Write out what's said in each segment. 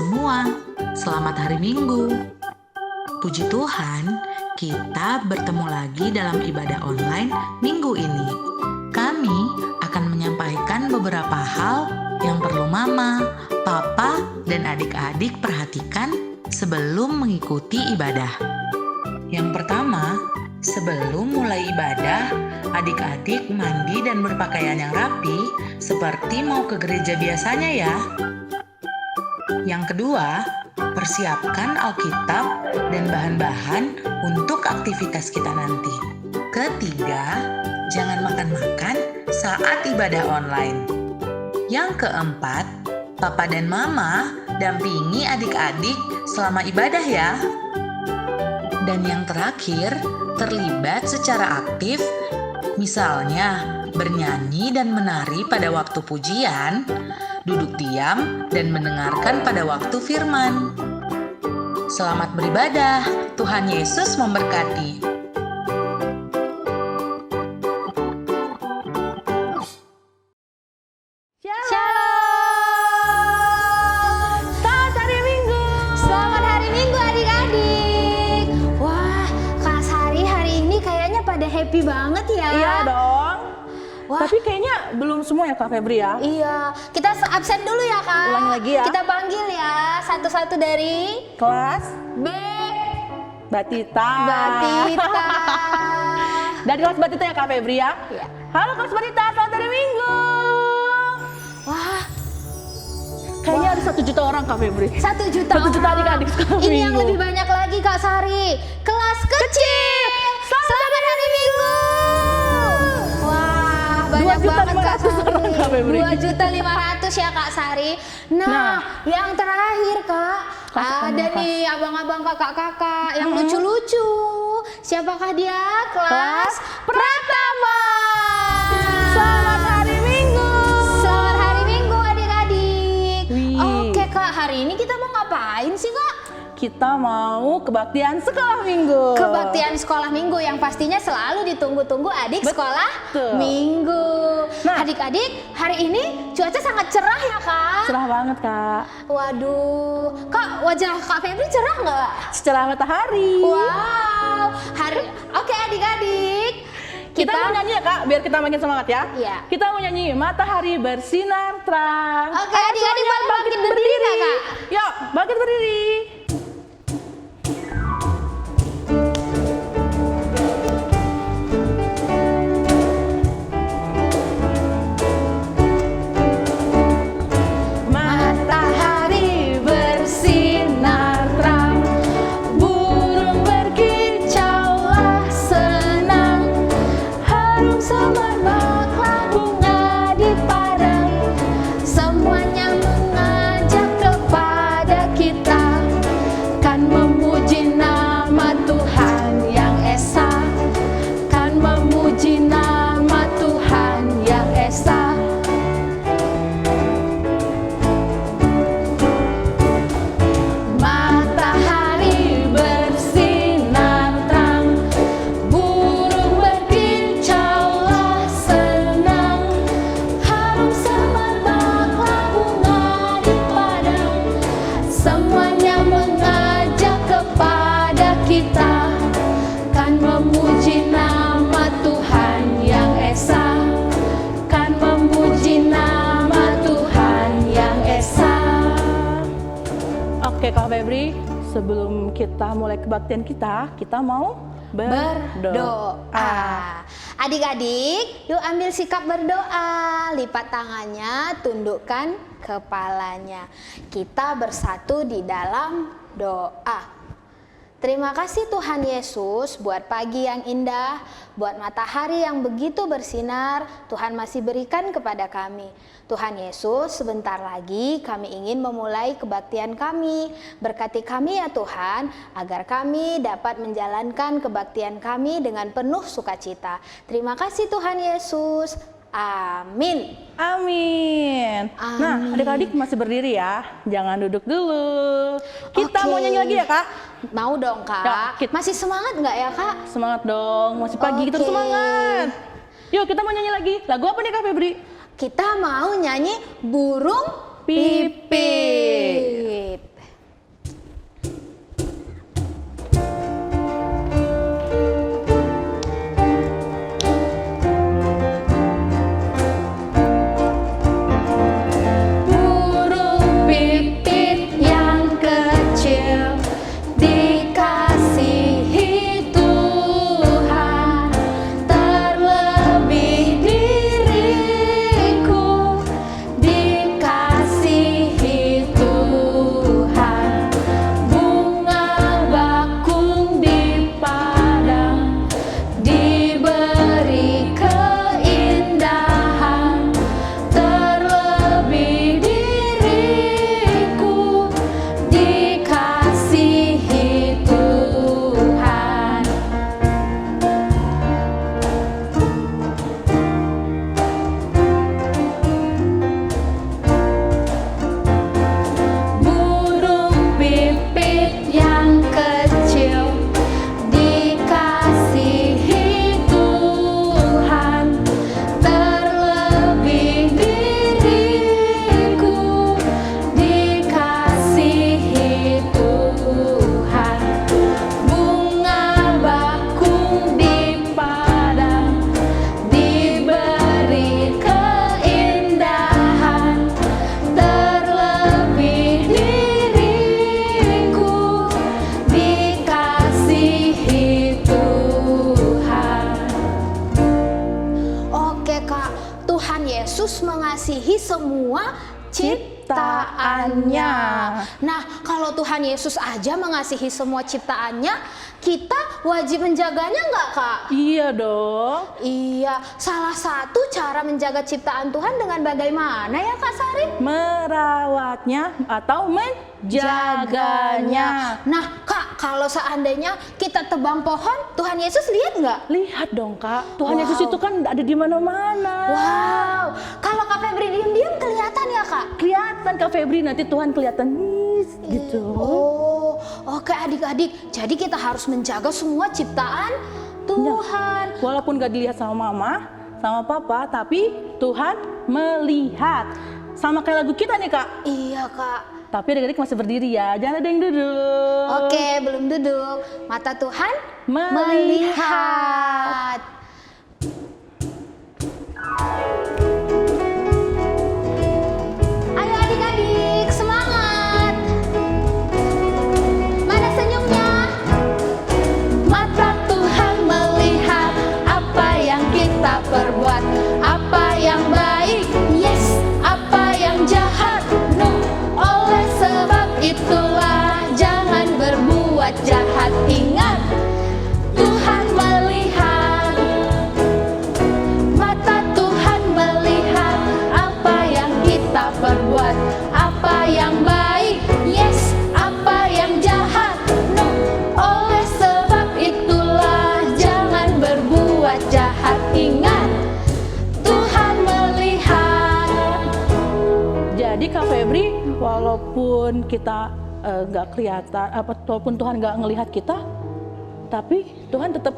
semua, selamat hari Minggu. Puji Tuhan, kita bertemu lagi dalam ibadah online minggu ini. Kami akan menyampaikan beberapa hal yang perlu mama, papa, dan adik-adik perhatikan sebelum mengikuti ibadah. Yang pertama, sebelum mulai ibadah, adik-adik mandi dan berpakaian yang rapi seperti mau ke gereja biasanya ya. Yang kedua, persiapkan Alkitab dan bahan-bahan untuk aktivitas kita nanti. Ketiga, jangan makan-makan saat ibadah online. Yang keempat, papa dan mama dampingi adik-adik selama ibadah ya. Dan yang terakhir, terlibat secara aktif, misalnya bernyanyi dan menari pada waktu pujian, duduk diam dan mendengarkan pada waktu firman. Selamat beribadah, Tuhan Yesus memberkati. Shalom! Selamat hari Minggu! Selamat hari Minggu adik-adik! Wah, Kak Sari hari ini kayaknya pada happy banget ya? Iya dong. Wah. Tapi kayaknya belum semua ya Kak Febri ya? Iya, kita absen dulu ya Kak. Ulangi lagi ya. Kita panggil ya, satu-satu dari Kelas B. Batita. Batita. Dari kelas Batita ya Kak Febri ya? Iya. Halo kelas Batita, selamat hari Minggu. Wah, Kayaknya ada 1 juta orang Kak Febri. 1 juta 1 juta orang. adik-adik sekolah Ini yang Minggu. lebih banyak lagi Kak Sari. Kelas kecil. Selamat hari Minggu. Wah, banyak banget Kak 2.500.000 orang, Kak Febri. 2.500.000 ya Kak Sari. Nah, yang terakhir Kak, Kelas ada apa, Kak? nih abang-abang kakak-kakak yang lucu-lucu. Siapakah dia? Kelas Pratama. Selamat hari Minggu. Selamat hari Minggu adik-adik. Wih. Oke Kak, hari ini kita mau ngapain sih Kak? Kita mau kebaktian sekolah Minggu. Kebaktian sekolah minggu yang pastinya selalu ditunggu-tunggu adik Betul. sekolah minggu. Nah. Adik-adik, hari ini cuaca sangat cerah ya Kak? Cerah banget Kak. Waduh, Kak wajah Kak Febri cerah nggak? Secerah matahari. Wow, Oke adik-adik. Kita mau nyanyi ya Kak, biar kita makin semangat ya. Iya. Kita mau nyanyi Matahari Bersinar Terang. Oke, Ayo adik-adik semuanya boleh bangkit berdiri nggak, Kak? Yuk, bangkit berdiri. Matahari bersinar terang, burung berkicaulah senang, harum semerbaklah bunga di padang, semuanya mengajak kepada kita, kan memuji nama Tuhan yang esa, kan memuji nama Tuhan yang esa. Matahari bersinar terang, burung berkicaulah senang, harum semerbaklah bunga di padang, semuanya mengajak kepada kita, kan memuji nama Tuhan yang esa, kan memuji nama Tuhan yang esa. Oke Kak Febri, sebelum kita mulai kebaktian kita mau Berdoa. Adik-adik, yuk ambil sikap berdoa. Lipat tangannya, tundukkan kepalanya. Kita bersatu di dalam doa. Terima kasih Tuhan Yesus buat pagi yang indah, buat matahari yang begitu bersinar, Tuhan masih berikan kepada kami. Tuhan Yesus, sebentar lagi kami ingin memulai kebaktian kami. Berkati kami ya Tuhan, agar kami dapat menjalankan kebaktian kami dengan penuh sukacita. Terima kasih Tuhan Yesus. Amin. Amin. Nah, adik-adik masih berdiri ya, jangan duduk dulu. Kita Oke. mau nyanyi lagi ya Kak? Mau dong Kak. Ya, Masih semangat nggak ya Kak? Semangat dong, masih pagi kita Oke. semangat. Yuk kita mau nyanyi lagi. Lagu apa nih Kak Febri? Kita mau nyanyi burung pipit. Yesus mengasihi semua ciptaannya. Nah, kalau Tuhan Yesus aja mengasihi semua ciptaannya, kita wajib menjaganya nggak, Kak? Iya dong. Iya, salah satu cara menjaga ciptaan Tuhan dengan bagaimana ya, Kak Sari? Merawatnya atau menjaganya. Nah, Kak, kalau seandainya kita tebang pohon, Tuhan Yesus lihat nggak? Lihat dong, Kak. Tuhan Wow. Yesus itu kan ada di mana-mana. Wow, kalau Kak Febri diem-diem kelihatan ya, Kak? Kelihatan Kak Febri, nanti Tuhan kelihatan nih gitu. Oh, oke adik-adik. Jadi kita harus menjaga semua ciptaan Tuhan. Walaupun gak dilihat sama mama, sama papa, tapi Tuhan melihat. Sama kayak lagu kita nih, Kak. Iya, Kak. Tapi adik-adik masih berdiri ya, jangan ada yang duduk. Oke, belum duduk. Mata Tuhan Melihat. melihat. Ayo adik-adik, semangat. Mana senyumnya? Mata Tuhan melihat apa yang kita perbuat, apa yang baik, yes, apa yang jahat, no. Oleh sebab itulah jangan berbuat jahat. Ingat, Tuhan melihat. Mata Tuhan melihat apa yang kita perbuat, apa yang baik, yes, apa yang jahat, no. Oleh sebab itulah jangan berbuat jahat. Ingat, Tuhan melihat. Jadi Kak Febri, walaupun kita nggak kelihatan, walaupun Tuhan nggak ngelihat kita, tapi Tuhan tetap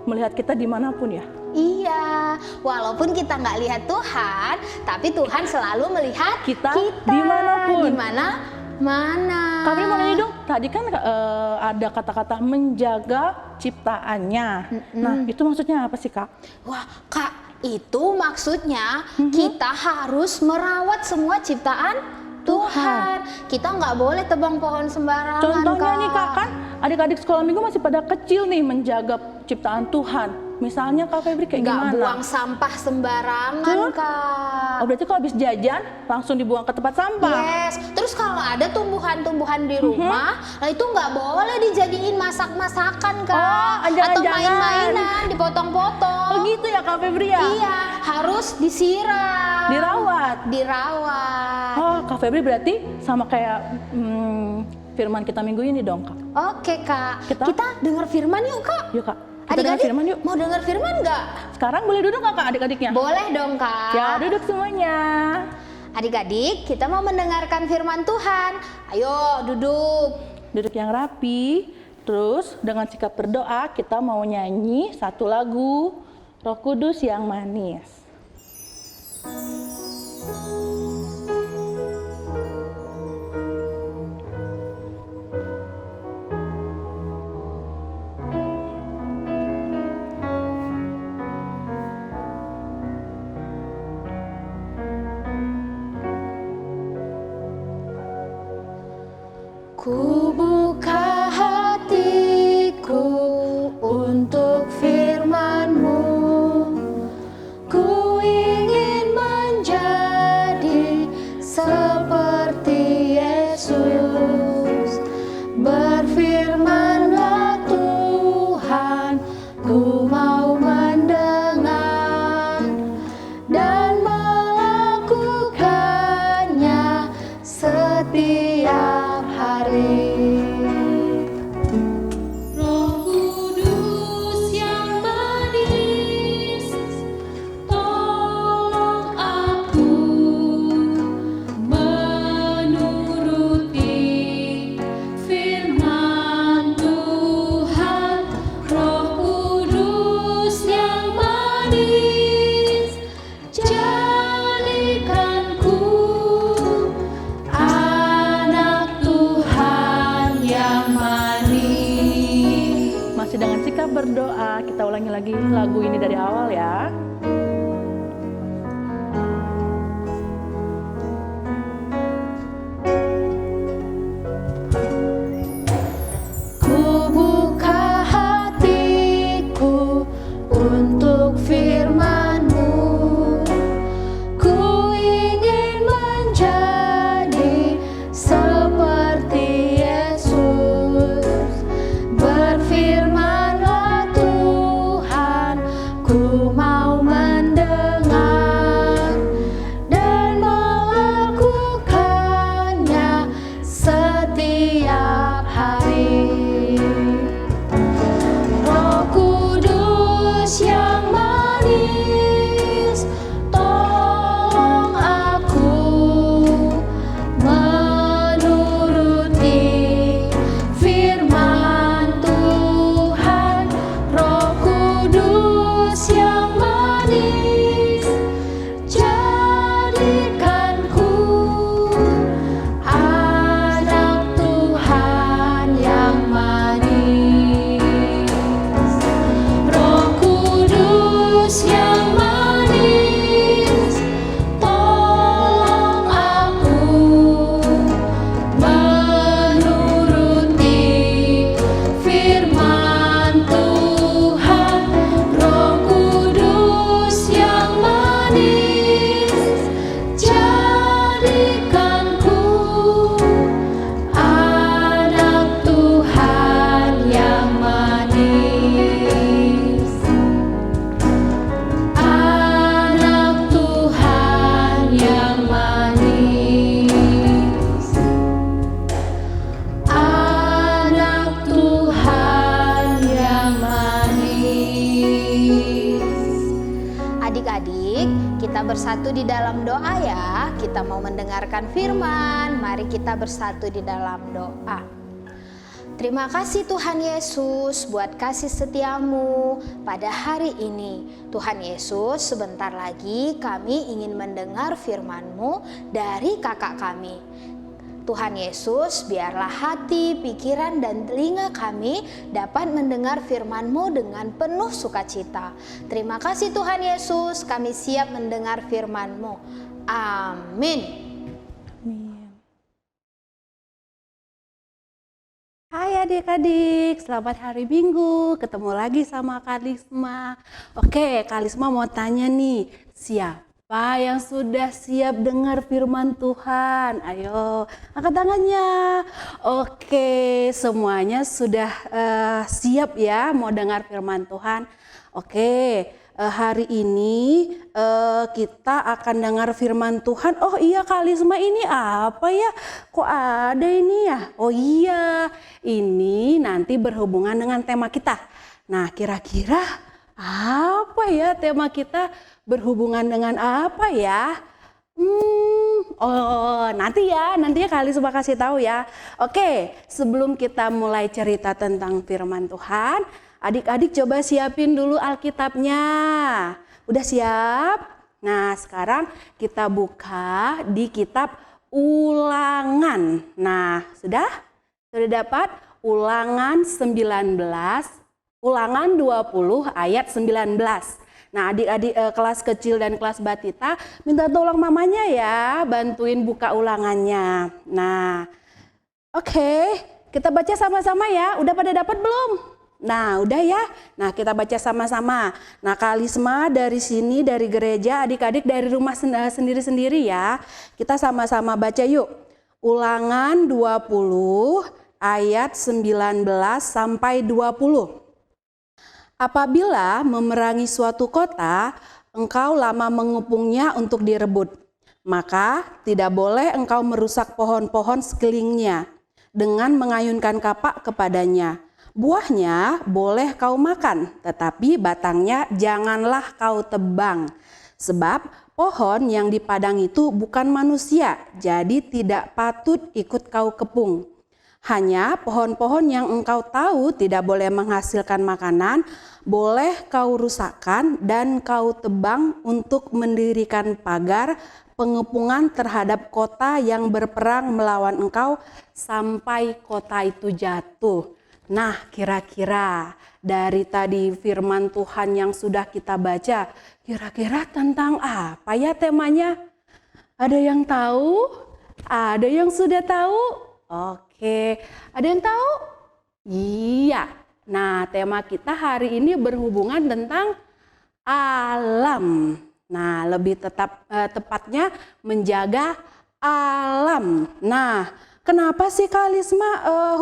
melihat kita dimanapun ya. Iya, walaupun kita nggak lihat Tuhan, tapi Tuhan selalu melihat Kita dimanapun. Di mana? Kak Febri mau nanya dong, tadi kan ada kata-kata menjaga ciptaannya. Nah, itu maksudnya apa sih, Kak? Wah, Kak, itu maksudnya kita harus merawat semua ciptaan Tuhan. Kita nggak boleh tebang pohon sembarangan. Contohnya nih Kak, kan adik-adik sekolah minggu masih pada kecil nih menjaga ciptaan Tuhan. Misalnya Kak Febri kayak Nggak gimana? buang sampah sembarangan, Tuh. Kak. Oh, berarti kalau habis jajan langsung dibuang ke tempat sampah. Yes, terus kalau ada tumbuhan-tumbuhan di rumah, nah itu nggak boleh dijadiin masak-masakan, Kak. Oh, Atau jangan-jangan. main-mainan, dipotong-potong. Oh gitu ya Kak Febri ya? Iya, harus disiram. Dirawat. Oh, Kak Febri berarti sama kayak firman kita minggu ini dong, Kak. Oke, Kak. Kita- Kita dengar firman yuk, Kak. Yuk Kak, kita dengar Adik-adik firman yuk. mau dengar firman nggak? Sekarang boleh duduk nggak Kak adik-adiknya? Boleh dong, Kak. Ya, duduk semuanya. Adik-adik, kita mau mendengarkan firman Tuhan. Ayo, duduk. Duduk yang rapi. Terus dengan sikap berdoa kita mau nyanyi satu lagu Roh Kudus yang manis. Ku buka hatiku untuk firman-Mu. Ku ingin menjadi seperti Yesus. Berfirman-Lah Tuhan, ku mau mendengar dan melakukannya setiap hari. Roh Kudus yang manis, tolong aku menuruti firman Tuhan. Roh Kudus yang manis, jadikanku anak Tuhan yang manis. Masih dengan sikap berdoa, kita ulangi lagi lagu ini dari awal ya. Ku buka hatiku untuk firman-Mu. Ku kita bersatu di dalam doa ya. Kita mau mendengarkan firman. Mari kita bersatu di dalam doa. Terima kasih Tuhan Yesus buat kasih setiamu pada hari ini. Tuhan Yesus, sebentar lagi kami ingin mendengar firman-Mu dari kakak kami. Tuhan Yesus, biarlah hati, pikiran, dan telinga kami dapat mendengar firman-Mu dengan penuh sukacita. Terima kasih Tuhan Yesus, kami siap mendengar firman-Mu. Amin. Hai adik-adik, selamat hari Minggu. Ketemu lagi sama Kak Lisma. Oke, Kak Lisma mau tanya nih, siapa yang sudah siap dengar firman Tuhan? Ayo, angkat tangannya. Oke, semuanya sudah siap ya mau dengar firman Tuhan. Oke, hari ini kita akan dengar firman Tuhan. Oh iya Kak Lisma, ini apa ya? Kok ada ini ya? Oh iya, ini nanti berhubungan dengan tema kita. Nah, kira-kira apa ya tema kita? Berhubungan dengan apa ya? Nanti ya Kak Lisma kasih tahu ya. Oke, sebelum kita mulai cerita tentang firman Tuhan, adik-adik coba siapin dulu Alkitabnya. Udah siap? Nah, sekarang kita buka di kitab Ulangan. Nah, sudah? Sudah dapat? Ulangan 19, Ulangan 20 ayat 19. Nah, adik-adik kelas kecil dan kelas batita minta tolong mamanya ya, bantuin buka ulangannya. Nah, oke, kita baca sama-sama ya. Udah pada dapat belum? Nah, udah ya. Nah, kita baca sama-sama. Nah, Kak Lisma dari sini, dari gereja, adik-adik dari rumah sendiri-sendiri ya. Kita sama-sama baca yuk. Ulangan 20 ayat 19 sampai 20. Apabila memerangi suatu kota, engkau lama mengepungnya untuk direbut. Maka tidak boleh engkau merusak pohon-pohon sekelilingnya dengan mengayunkan kapak kepadanya. Buahnya boleh kau makan, tetapi batangnya janganlah kau tebang. Sebab pohon yang di padang itu bukan manusia, jadi tidak patut ikut kau kepung. Hanya pohon-pohon yang engkau tahu tidak boleh menghasilkan makanan, boleh kau rusakkan dan kau tebang untuk mendirikan pagar pengepungan terhadap kota yang berperang melawan engkau sampai kota itu jatuh. Nah, kira-kira dari tadi firman Tuhan yang sudah kita baca, kira-kira tentang apa ya temanya? Ada yang tahu? Ada yang sudah tahu? Oke, ada yang tahu? Iya. Nah, tema kita hari ini berhubungan tentang alam. Nah, lebih tepatnya menjaga alam. Nah, kenapa sih Kak Lisma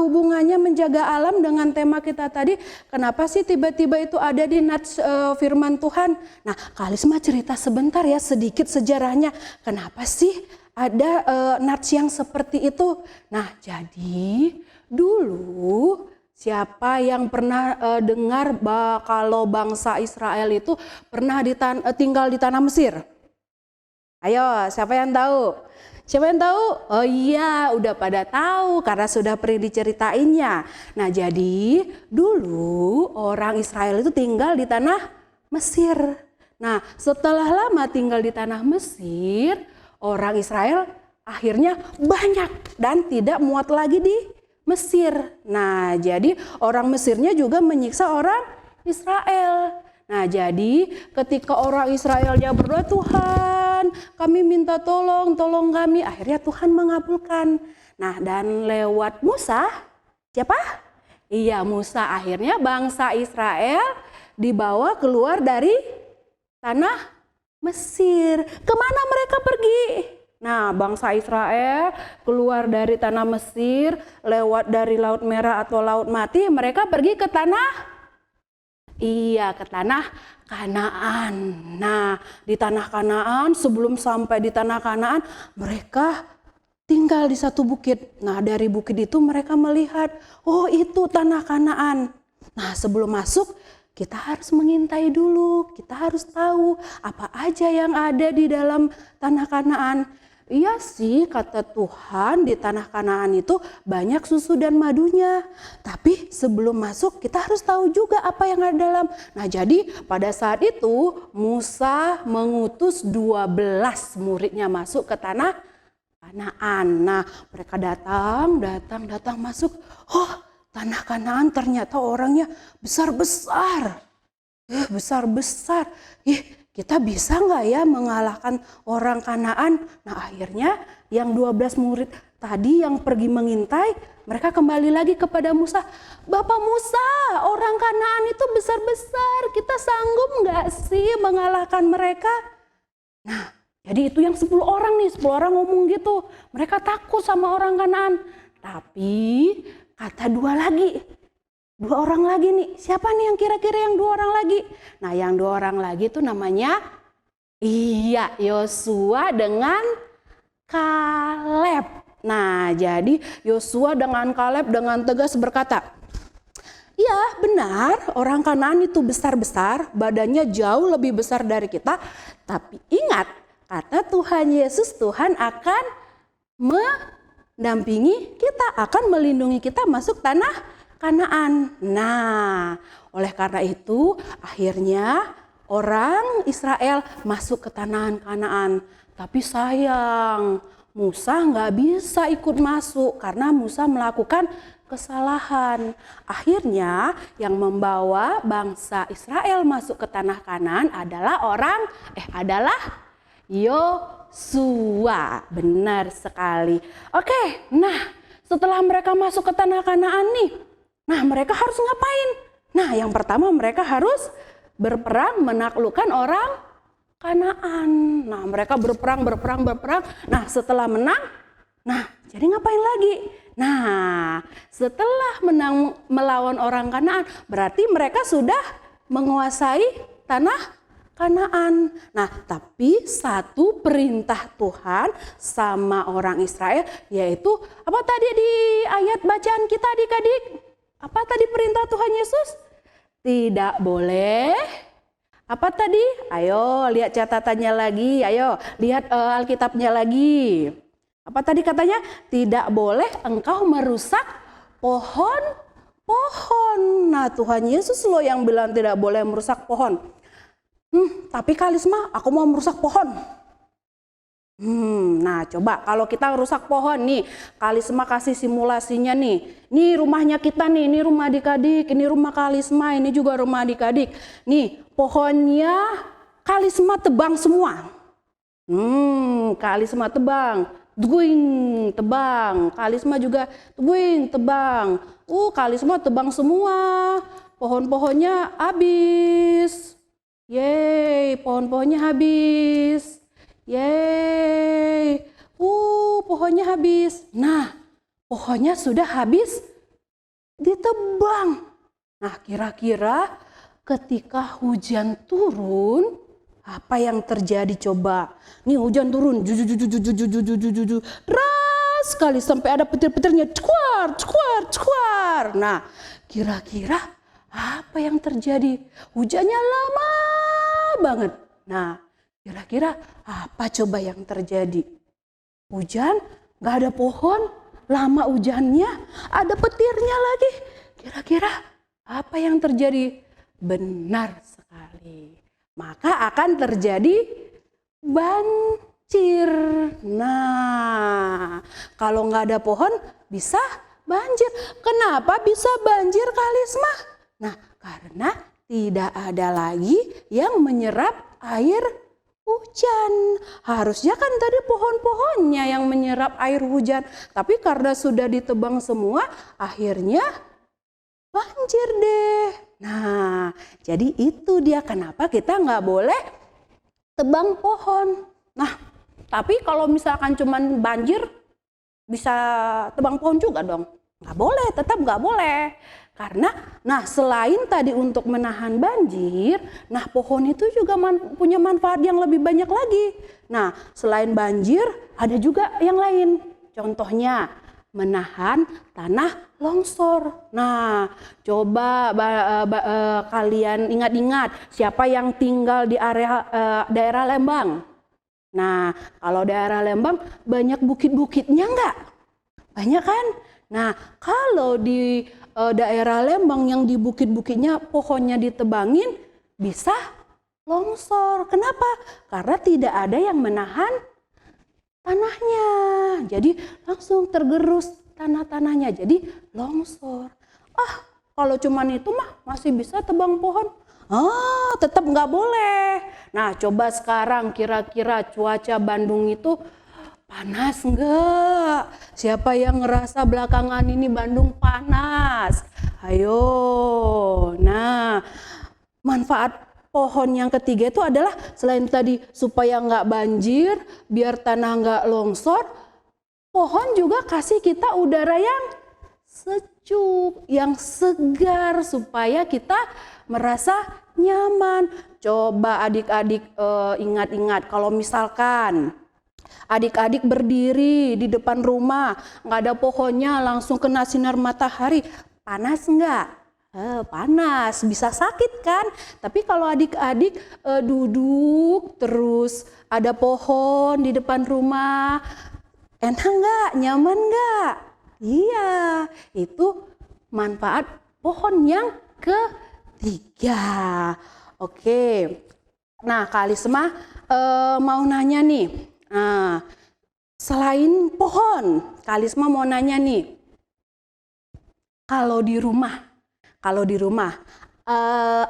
hubungannya menjaga alam dengan tema kita tadi? Kenapa sih tiba-tiba itu ada di nats firman Tuhan? Nah, Kak Lisma cerita sebentar ya, sedikit sejarahnya. Kenapa sih ada nats yang seperti itu? Nah, jadi dulu siapa yang pernah dengar kalau bangsa Israel itu pernah tinggal di tanah Mesir? Ayo, siapa yang tahu? Siapa yang tahu? Oh iya, udah pada tahu karena sudah pernah diceritainnya. Nah, jadi dulu orang Israel itu tinggal di tanah Mesir. Nah, setelah lama tinggal di tanah Mesir, orang Israel akhirnya banyak dan tidak muat lagi di Mesir. Nah, jadi orang Mesirnya juga menyiksa orang Israel. Nah, jadi ketika orang Israelnya berdoa, Tuhan kami minta tolong kami. Akhirnya Tuhan mengabulkan. Nah, dan lewat Musa, siapa? Iya, Musa. Akhirnya bangsa Israel dibawa keluar dari tanah Mesir. Kemana mereka pergi? Nah, bangsa Israel keluar dari tanah Mesir, lewat dari Laut Merah atau Laut Mati, mereka pergi ke tanah ke tanah Kanaan. Nah, di tanah Kanaan, sebelum sampai di tanah Kanaan, mereka tinggal di satu bukit. Nah, dari bukit itu mereka melihat, oh itu tanah Kanaan. Nah, sebelum masuk, kita harus mengintai dulu, kita harus tahu apa aja yang ada di dalam tanah Kanaan. Iya sih, kata Tuhan, di tanah Kanaan itu banyak susu dan madunya. Tapi sebelum masuk kita harus tahu juga apa yang ada dalam. Nah, jadi pada saat itu Musa mengutus 12 muridnya masuk ke tanah Kanaan. Nah, mereka datang masuk. Oh, tanah Kanaan ternyata orangnya besar-besar. Besar-besar. Kita bisa nggak ya mengalahkan orang Kanaan? Nah, akhirnya yang 12 murid tadi yang pergi mengintai, mereka kembali lagi kepada Musa. Bapak Musa, orang Kanaan itu besar-besar, kita sanggup nggak sih mengalahkan mereka? Nah, jadi itu yang 10 orang nih, 10 orang ngomong gitu. Mereka takut sama orang Kanaan. Tapi kata 2 orang lagi nih, siapa nih yang kira-kira yang 2 orang lagi? Nah, yang 2 orang lagi itu namanya Yosua dengan Kaleb. Nah, jadi Yosua dengan Kaleb dengan tegas berkata, ya benar, orang Kanaan itu besar-besar, badannya jauh lebih besar dari kita. Tapi ingat, kata Tuhan Yesus, Tuhan akan mendampingi kita, akan melindungi kita masuk tanah Kanaan. Nah, oleh karena itu akhirnya orang Israel masuk ke tanah Kanaan. Tapi sayang, Musa nggak bisa ikut masuk karena Musa melakukan kesalahan. Akhirnya yang membawa bangsa Israel masuk ke tanah Kanaan adalah Yosua. Benar sekali. Oke, nah setelah mereka masuk ke tanah Kanaan nih, nah mereka harus ngapain? Nah, yang pertama mereka harus berperang menaklukkan orang Kanaan. Nah, mereka berperang. Nah, setelah menang, nah jadi ngapain lagi? Nah, setelah menang melawan orang Kanaan, berarti mereka sudah menguasai tanah Kanaan. Nah, tapi satu perintah Tuhan sama orang Israel, yaitu apa tadi di ayat bacaan kita adik-adik? Apa tadi perintah Tuhan Yesus? Tidak boleh. Apa tadi? Ayo lihat catatannya lagi. Ayo lihat Alkitabnya lagi. Apa tadi katanya? Tidak boleh engkau merusak pohon. Nah, Tuhan Yesus loh yang bilang tidak boleh merusak pohon. Tapi Kalisma, aku mau merusak pohon. Nah coba kalau kita rusak pohon nih, Kalisma kasih simulasinya nih. Ini rumahnya kita nih, ini rumah adik-adik, ini rumah Kalisma, ini juga rumah adik-adik. Nih pohonnya Kalisma tebang semua. Kalisma tebang, tebang. Kalisma juga tebang. Kalisma tebang semua. Pohon-pohonnya habis. Yeay, pohon-pohonnya habis. Yeay, pohonnya habis. Nah, pohonnya sudah habis ditebang. Nah, kira-kira ketika hujan turun, apa yang terjadi coba? Nih hujan turun, deras sekali sampai ada petir-petirnya, cuar. Nah, kira-kira apa yang terjadi? Hujannya lama banget. Nah, kira-kira apa coba yang terjadi? Hujan, gak ada pohon, lama hujannya, ada petirnya lagi. Kira-kira apa yang terjadi? Benar sekali. Maka akan terjadi banjir. Nah, kalau gak ada pohon bisa banjir. Kenapa bisa banjir, Kalisma? Nah, karena tidak ada lagi yang menyerap air hujan. Harusnya kan tadi pohon-pohonnya yang menyerap air hujan. Tapi karena sudah ditebang semua, akhirnya banjir deh. Nah, jadi itu dia kenapa kita nggak boleh tebang pohon. Nah, tapi kalau misalkan cuman banjir, bisa tebang pohon juga dong. Nggak boleh, tetap nggak boleh. Karena, nah selain tadi untuk menahan banjir, nah pohon itu juga punya manfaat yang lebih banyak lagi. Nah, selain banjir, ada juga yang lain. Contohnya, menahan tanah longsor. Nah, coba kalian ingat-ingat siapa yang tinggal di area daerah Lembang. Nah, kalau daerah Lembang banyak bukit-bukitnya enggak? Banyak kan? Nah, kalau di daerah Lembang yang di bukit-bukitnya pohonnya ditebangin, bisa longsor. Kenapa? Karena tidak ada yang menahan tanahnya. Jadi langsung tergerus tanah-tanahnya. Jadi longsor. Kalau cuman itu mah masih bisa tebang pohon. Tetap nggak boleh. Nah, coba sekarang kira-kira cuaca Bandung itu panas enggak? Siapa yang ngerasa belakangan ini Bandung panas? Ayo. Nah, manfaat pohon yang ketiga itu adalah selain tadi supaya nggak banjir, biar tanah nggak longsor, pohon juga kasih kita udara yang sejuk, yang segar supaya kita merasa nyaman. Coba adik-adik ingat-ingat kalau misalkan adik-adik berdiri di depan rumah, nggak ada pohonnya, langsung kena sinar matahari, panas nggak? Panas, bisa sakit kan? Tapi kalau adik-adik duduk terus ada pohon di depan rumah, enak nggak? Nyaman nggak? Iya, itu manfaat pohon yang ketiga. Oke, nah Kak Alisma mau nanya nih. Nah, selain pohon, Kak Alisma mau nanya nih. Kalau di rumah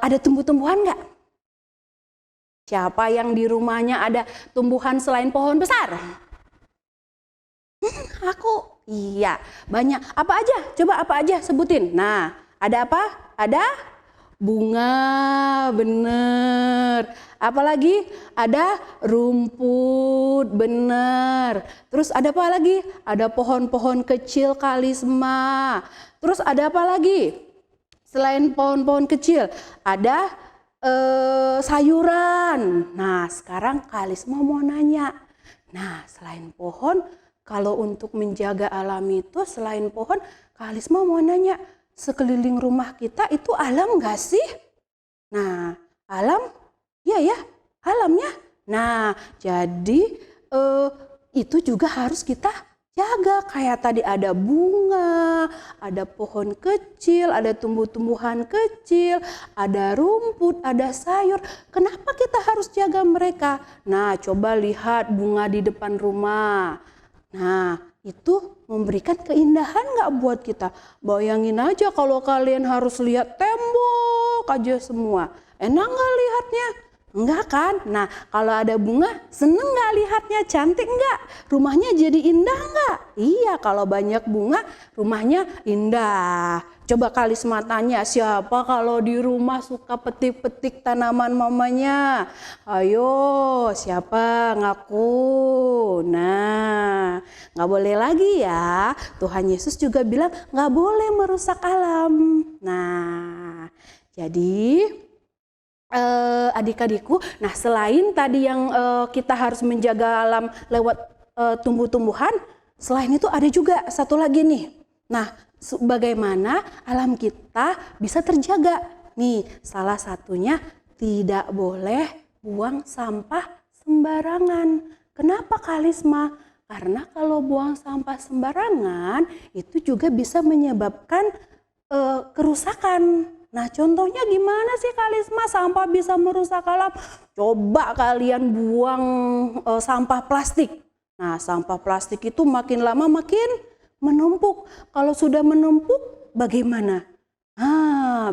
ada tumbuh-tumbuhan nggak? Siapa yang di rumahnya ada tumbuhan selain pohon besar? Aku. Iya, banyak. Apa aja? Coba apa aja sebutin. Nah, ada apa? Ada bunga, bener. Apalagi ada rumput, bener. Terus ada apa lagi? Ada pohon-pohon kecil Kak Alisma. Terus ada apa lagi? Selain pohon-pohon kecil, ada sayuran. Nah, sekarang Kak Alisma mau nanya. Nah, selain pohon, kalau untuk menjaga alam itu selain pohon, Kak Alisma mau nanya, sekeliling rumah kita itu alam gak sih? Nah, alam, ya alamnya. Nah, jadi itu juga harus kita jaga. Kayak tadi ada bunga, ada pohon kecil, ada tumbuh-tumbuhan kecil, ada rumput, ada sayur. Kenapa kita harus jaga mereka? Nah, coba lihat bunga di depan rumah. Nah, itu memberikan keindahan nggak buat kita? Bayangin aja kalau kalian harus lihat tembok aja semua. Enak nggak lihatnya? Enggak kan? Nah, kalau ada bunga, seneng nggak lihatnya? Cantik nggak? Rumahnya jadi indah nggak? Iya, kalau banyak bunga, rumahnya indah. Coba Kak Alisma tanya, siapa kalau di rumah suka petik-petik tanaman mamanya? Ayo, siapa? Ngaku. Nah, nggak boleh lagi ya. Tuhan Yesus juga bilang nggak boleh merusak alam. Nah, jadi adik-adikku, nah selain tadi yang kita harus menjaga alam lewat tumbuh-tumbuhan, selain itu ada juga satu lagi nih. Nah, bagaimana alam kita bisa terjaga? Nih, salah satunya tidak boleh buang sampah sembarangan. Kenapa Kak Alisma? Karena kalau buang sampah sembarangan itu juga bisa menyebabkan kerusakan. Nah, contohnya gimana sih Kak Alisma sampah bisa merusak alam? Coba kalian buang sampah plastik. Nah, sampah plastik itu makin lama makin menumpuk. Kalau sudah menumpuk bagaimana?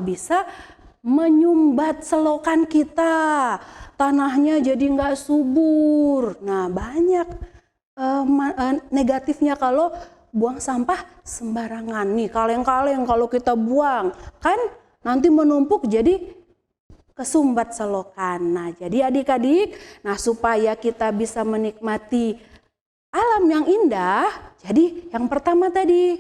Bisa menyumbat selokan kita. Tanahnya jadi nggak subur. Nah, banyak negatifnya kalau buang sampah sembarangan. Nih, kaleng-kaleng kalau kita buang, kan nanti menumpuk jadi kesumbat selokan. Nah, jadi adik-adik, nah supaya kita bisa menikmati alam yang indah, jadi yang pertama tadi,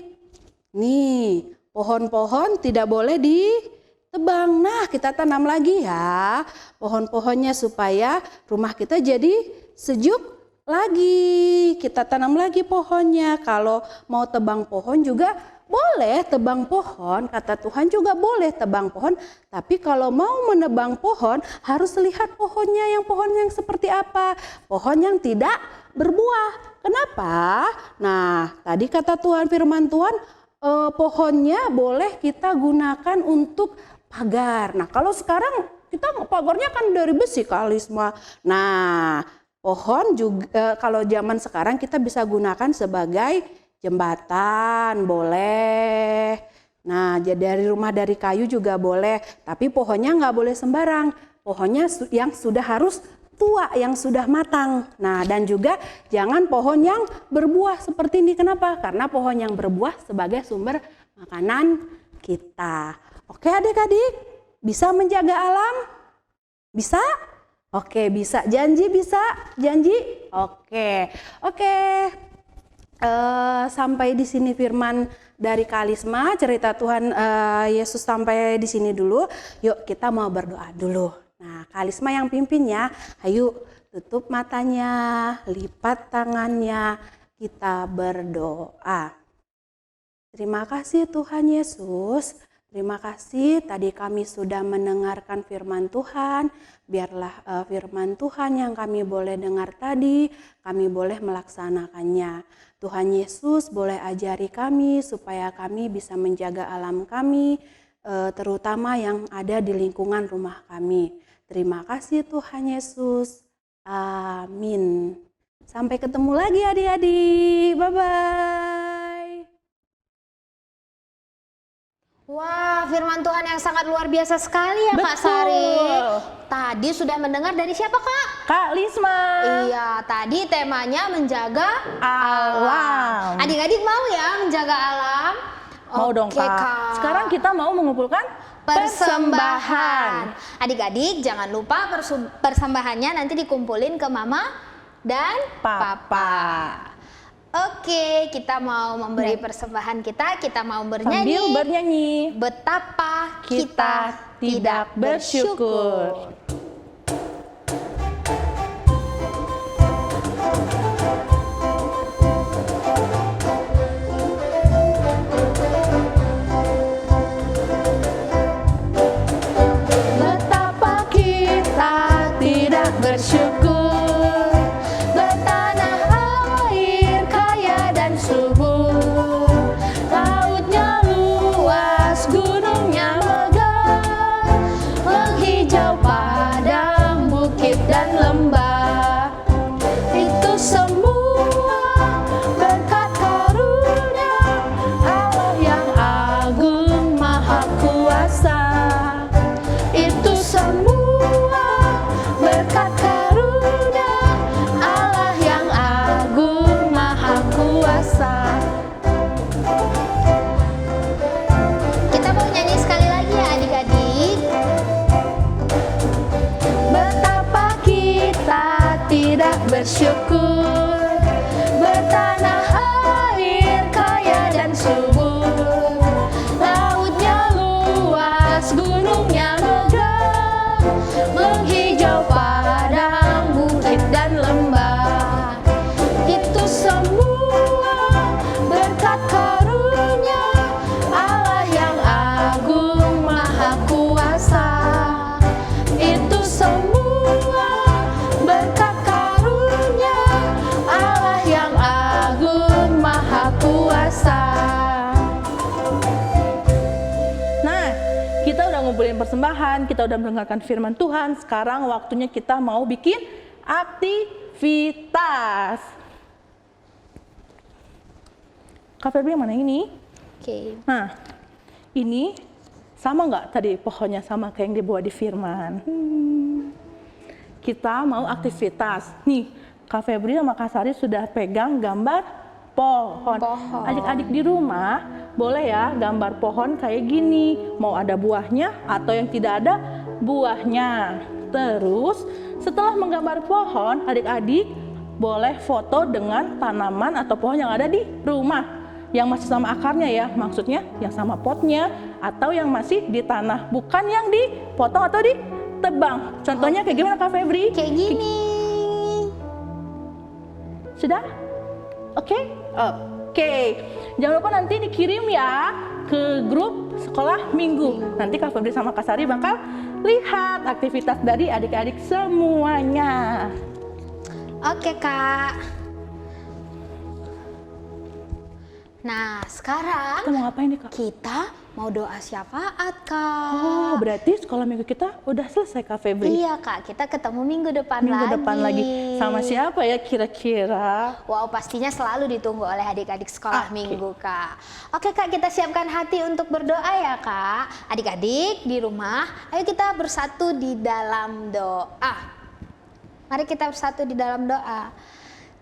nih pohon-pohon tidak boleh ditebang. Nah, kita tanam lagi ya pohon-pohonnya supaya rumah kita jadi sejuk lagi, kita tanam lagi pohonnya. Kalau mau tebang pohon juga boleh tebang pohon, kata Tuhan juga boleh tebang pohon. Tapi kalau mau menebang pohon harus lihat pohonnya, pohon yang seperti apa. Pohon yang tidak berbuah. Kenapa? Nah, tadi kata Tuhan, firman Tuhan, pohonnya boleh kita gunakan untuk pagar. Nah, kalau sekarang kita pagarnya kan dari besi kali semua. Nah, pohon juga kalau zaman sekarang kita bisa gunakan sebagai jembatan, boleh. Nah, dari rumah dari kayu juga boleh, tapi pohonnya nggak boleh sembarang. Pohonnya yang sudah harus tua, yang sudah matang. Nah, dan juga jangan pohon yang berbuah seperti ini. Kenapa? Karena pohon yang berbuah sebagai sumber makanan kita. Oke adik-adik, bisa menjaga alam? Bisa? Oke, bisa. Janji bisa? Janji? Oke. Sampai di sini firman dari Kalisma, cerita Tuhan Yesus sampai di sini dulu. Yuk kita mau berdoa dulu. Nah, Kalisma yang pimpinnya, ayo tutup matanya, lipat tangannya, kita berdoa. Terima kasih Tuhan Yesus. Terima kasih tadi kami sudah mendengarkan firman Tuhan. Biarlah firman Tuhan yang kami boleh dengar tadi, kami boleh melaksanakannya. Tuhan Yesus boleh ajari kami supaya kami bisa menjaga alam kami, terutama yang ada di lingkungan rumah kami. Terima kasih Tuhan Yesus. Amin. Sampai ketemu lagi adik-adik. Bye-bye. Wah, firman Tuhan yang sangat luar biasa sekali ya Kak Betul. Sari. Tadi sudah mendengar dari siapa Kak? Kak Lisma. Iya, tadi temanya menjaga Alam. Adik-adik mau ya menjaga alam? Mau dong Oke, Kak. Sekarang kita mau mengumpulkan persembahan. Adik-adik jangan lupa persembahannya nanti dikumpulin ke Mama dan Papa. Oke, kita mau memberi persembahan kita mau bernyanyi. Sambil bernyanyi. Betapa Kita tidak bersyukur. Betapa kita tidak bersyukur, bertanah air kaya dan subur, lautnya luas, gunungnya megah, menghijau padang, bukit dan lembah. Itu semua berkat karunia Allah yang agung maha kuasa. Itu semua berkat karunia Allah yang agung maha kuasa. Kita mau nyanyi sekali lagi ya adik-adik. Betapa kita tidak bersyukur, bertanah air kaya dan subur, lautnya luas, gunungnya megah, menghijau padang, bukit dan lembah. Itu semua berkat karunia Allah yang agung maha kuasa. Itu semua berkat karunia Allah yang agung maha kuasa. Nah, kita udah ngumpulin persembahan, kita udah mendengarkan firman Tuhan. Sekarang waktunya kita mau bikin aktivitas. Kak Febri yang mana ini? Oke. Nah, ini sama nggak tadi pohonnya sama kayak yang dibawa di firman? Kita mau aktivitas. Nih, Kak Febri sama Kak Sari sudah pegang gambar pohon. Adik-adik di rumah boleh ya gambar pohon kayak gini. Mau ada buahnya atau yang tidak ada buahnya. Terus setelah menggambar pohon, adik-adik boleh foto dengan tanaman atau pohon yang ada di rumah. Yang masih sama akarnya ya, maksudnya yang sama potnya atau yang masih di tanah, bukan yang dipotong atau ditebang. Contohnya kayak gimana Kak Febri? Kayak gini. Sudah? Oke? Oke. Jangan lupa nanti dikirim ya ke grup sekolah minggu. Nanti Kak Febri sama Kak Sari bakal lihat aktivitas dari adik-adik semuanya. Oke, Kak. Nah, sekarang Kita mau ngapain nih, Kak? kita mau doa syafaat, Kak. Oh, berarti sekolah minggu kita udah selesai, Kak Febri. Iya, Kak. Kita ketemu minggu depan Minggu lagi. depan lagi. Sama siapa ya kira-kira? Wow, pastinya selalu ditunggu oleh adik-adik sekolah Oke. minggu, Kak. Oke, Kak, kita siapkan hati untuk berdoa ya, Kak. Adik-adik di rumah, ayo kita bersatu di dalam doa. Mari kita bersatu di dalam doa.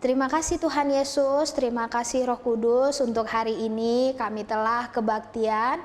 Terima kasih Tuhan Yesus, terima kasih Roh Kudus untuk hari ini kami telah kebaktian.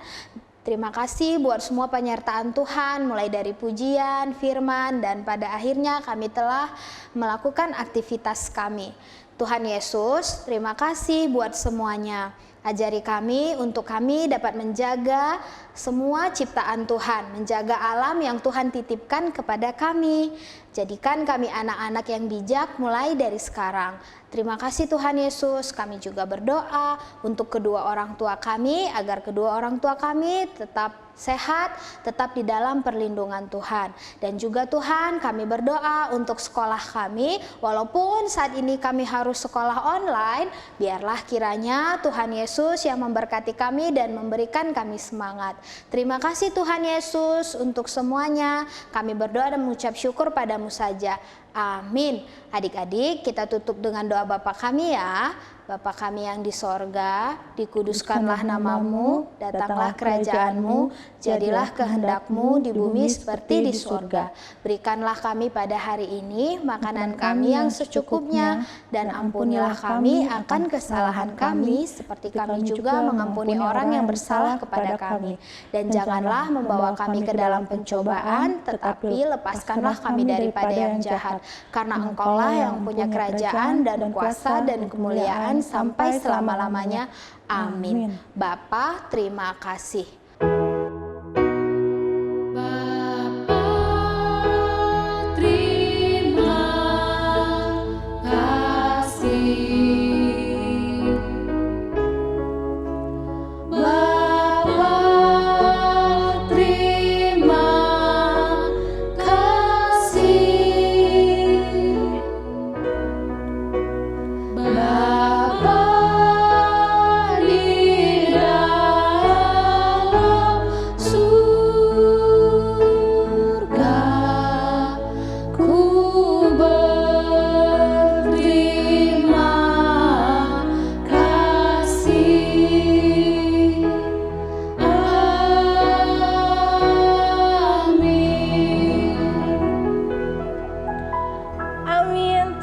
Terima kasih buat semua penyertaan Tuhan, mulai dari pujian, firman, dan pada akhirnya kami telah melakukan aktivitas kami. Tuhan Yesus, terima kasih buat semuanya. Ajari kami untuk kami dapat menjaga semua ciptaan Tuhan, menjaga alam yang Tuhan titipkan kepada kami. Jadikan kami anak-anak yang bijak mulai dari sekarang. Terima kasih Tuhan Yesus, kami juga berdoa untuk kedua orang tua kami, agar kedua orang tua kami tetap sehat, tetap di dalam perlindungan Tuhan. Dan juga Tuhan, kami berdoa untuk sekolah kami, walaupun saat ini kami harus sekolah online, biarlah kiranya Tuhan Yesus yang memberkati kami dan memberikan kami semangat. Terima kasih Tuhan Yesus untuk semuanya. Kami berdoa dan mengucap syukur padamu saja. Amin. Adik-adik, kita tutup dengan doa Bapa kami ya. Bapa kami yang di sorga, dikuduskanlah namamu, datanglah kerajaanmu, jadilah kehendakmu di bumi seperti di sorga. Berikanlah kami pada hari ini makanan kami yang secukupnya, dan ampunilah kami akan kesalahan kami, seperti kami juga mengampuni orang yang bersalah kepada kami. Dan janganlah membawa kami ke dalam pencobaan, tetapi lepaskanlah kami daripada yang jahat. Karena Engkaulah yang punya kerajaan dan kuasa dan kemuliaan sampai selama-lamanya. Amin. Bapa, terima kasih.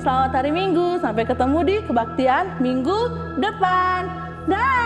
Selamat hari Minggu, sampai ketemu di kebaktian minggu depan. Dah.